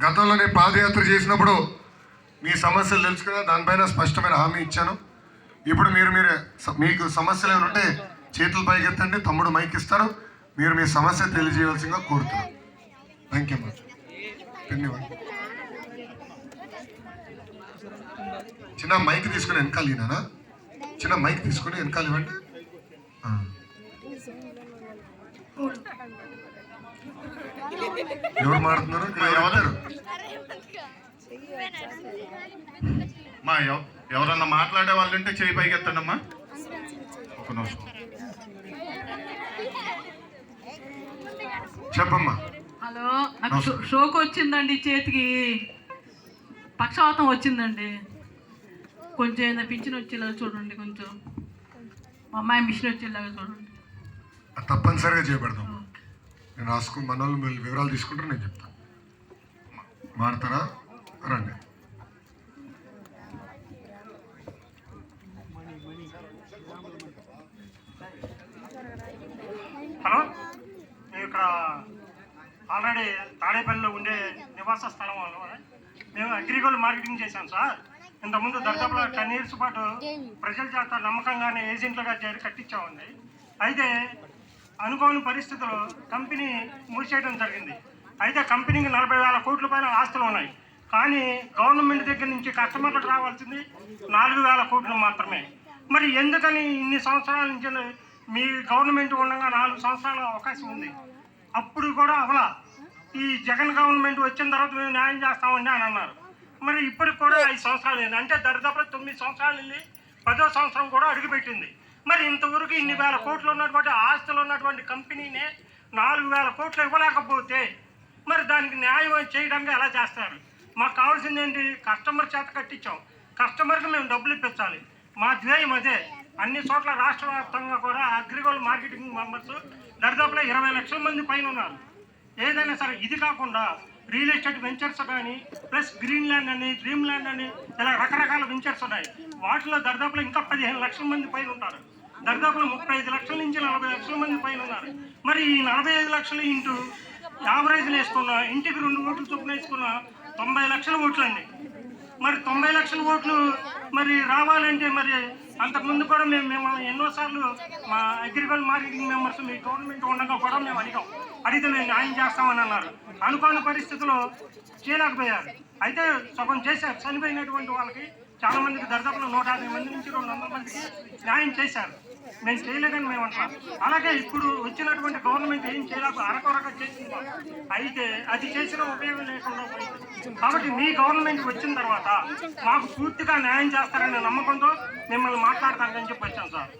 గతంలో నేను పాదయాత్ర చేసినప్పుడు మీ సమస్యలు తెలుసుకున్నా, దానిపైన స్పష్టమైన హామీ ఇచ్చాను. ఇప్పుడు మీకు సమస్యలు ఏమైనా ఉంటే చేతులు పైకి ఎత్తండి, తమ్ముడు మైక్ ఇస్తారు, మీరు మీ సమస్య తెలియజేయవలసిందిగా కోరుతున్నాను. థ్యాంక్ యూ అమ్మా. ధన్యవాదాలు. చిన్న మైక్ తీసుకుని వెనకాల ఈయనా, చిన్న మైక్ తీసుకుని వెనకాల ఇవ్వండి. ఎవరు మాడుతున్నారు? మా ఎవరన్నా మాట్లాడే వాళ్ళు ఉంటే చేయి పైకి ఎత్తండమ్మా. ఒక నిమిషం చెప్పమ్మా. హలో, నాకు షోక్ వచ్చిందండి, చేతికి పక్షవాతం వచ్చిందండి. కొంచెం ఏదైనా పింఛన్ వచ్చేలాగా చూడండి, కొంచెం మా అమ్మాయి మిషన్ వచ్చేలాగా చూడండి. తప్పనిసరిగా చేయబడతాం. నేను రాసుకుని మన వాళ్ళు వివరాలు తీసుకుంటారు, నేను చెప్తాను. మాడతారా? రండి. హలో, మేము ఇక్కడ ఆల్రెడీ తాడేపల్లిలో ఉండే నివాస స్థలం మేము అగ్రికల్చర్ మార్కెటింగ్ చేశాం సార్. ఇంతకుముందు దర్దాపులో 10 years పాటు ప్రజల చేత నమ్మకంగానే ఏజెంట్లుగా చేరి కట్టించామండి. అయితే అనుకోని పరిస్థితుల్లో కంపెనీ మూసేయడం జరిగింది. అయితే కంపెనీకి 40,000 కోట్ల పైన ఆస్తులు ఉన్నాయి. కానీ గవర్నమెంట్ దగ్గర నుంచి కస్టమర్లకు రావాల్సింది 4,000 కోట్లు మాత్రమే. మరి ఎందుకని ఇన్ని సంవత్సరాల నుంచి మీ గవర్నమెంట్ ఉండగా 4 సంవత్సరాల అవకాశం ఉంది, అప్పుడు కూడా అవలా. ఈ జగన్ గవర్నమెంట్ వచ్చిన తర్వాత మేము న్యాయం చేస్తామండి అని అన్నారు. మరి ఇప్పటికి కూడా 5 సంవత్సరాలు అయింది, అంటే దరిదాపు 9 సంవత్సరాలు వెళ్ళి 10వ సంవత్సరం కూడా అడుగుపెట్టింది. మరి ఇంతవరకు ఇన్ని వేల కోట్లు ఉన్నటువంటి ఆస్తులు ఉన్నటువంటి కంపెనీనే 4,000 కోట్లు ఇవ్వలేకపోతే మరి దానికి న్యాయం చేయడానికి ఎలా చేస్తారు? మాకు కావాల్సింది ఏంటి? కస్టమర్ చేత కట్టించాం, కస్టమర్కి మేము డబ్బులు ఇప్పించాలి. మా ధ్యేయం అదే. అన్ని చోట్ల రాష్ట్ర వ్యాప్తంగా కూడా అగ్రికల్చర్ మార్కెటింగ్ మెంబర్స్ దరిదాపులో 20 లక్షల మంది పైన ఉన్నారు. ఏదైనా సరే ఇది కాకుండా రియల్ ఎస్టేట్ వెంచర్స్ కానీ, ప్లస్ గ్రీన్ ల్యాండ్ అని, డ్రీమ్ ల్యాండ్ అని, ఇలా రకరకాల వెంచర్స్ ఉన్నాయి. వాటిలో దరిదాపులో ఇంకా 15 లక్షల మంది పైన ఉంటారు. దరిదాపులో 35 లక్షల నుంచి 40 లక్షల మంది పైన ఉన్నారు. మరి ఈ 45 లక్షలు ఇంటూ యావరేజ్లు వేసుకున్న, ఇంటికి 2 ఓట్లు చొప్పున వేసుకున్న 90 లక్షల ఓట్లు అండి. మరి 90 లక్షల ఓట్లు మరి రావాలంటే మరి అంతకుముందు కూడా మిమ్మల్ని ఎన్నోసార్లు మా అగ్రికల్చర్ మార్కెటింగ్ మెంబర్స్ మీ గవర్నమెంట్ ఉండగా కూడా మేము అడిగితే మేము న్యాయం చేస్తామని అన్నారు. అనుకోని పరిస్థితుల్లో చేయలేకపోయారు. అయితే సగం చేశారు. చనిపోయినటువంటి వాళ్ళకి చాలా మందికి దరిదాపులో 150 మంది నుంచి 200 మందికి న్యాయం చేశారు. మేము చేయలేదని మేము అంటాం. అలాగే ఇప్పుడు వచ్చినటువంటి గవర్నమెంట్ ఏం చేయలేక అరకొరగా చేసింది. అయితే అది చేసిన ఉపయోగం లేకుండా పోయింది. కాబట్టి మీ గవర్నమెంట్ వచ్చిన తర్వాత మాకు పూర్తిగా న్యాయం చేస్తారనే నమ్మకంతో మిమ్మల్ని మాట్లాడతానని చెప్పి వచ్చాను సార్.